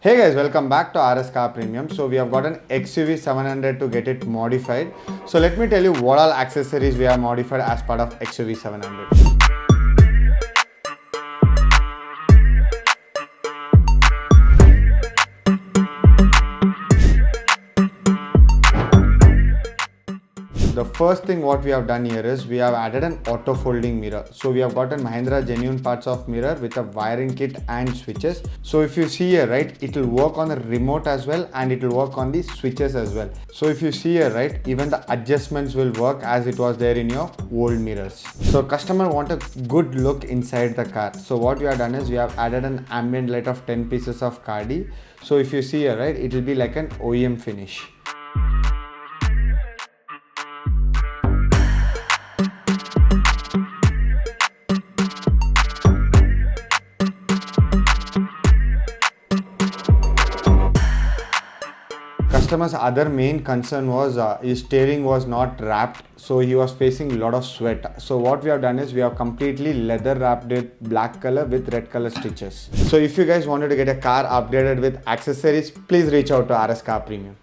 Hey guys, welcome back to RS Car Premium. So we have got an XUV 700 to get it modified. So let me tell you what all accessories we have modified as part of XUV 700. The first thing what we have done here is we have added an auto folding mirror. So we have got a Mahindra genuine parts of mirror with a wiring kit and switches. So if you see here, right, it will work on the remote as well and it will work on the switches as well. So if you see here, right, even the adjustments will work as it was there in your old mirrors. So customer want a good look inside the car. So what we have done is we have added an ambient light of 10 pieces of Cardi. So if you see here, right, it will be like an OEM finish. Customer's other main concern was his steering was not wrapped, so he was facing a lot of sweat. So what we have done is we have completely leather wrapped it black color with red color stitches. So if you guys wanted to get a car updated with accessories, please reach out to RS Car Premium.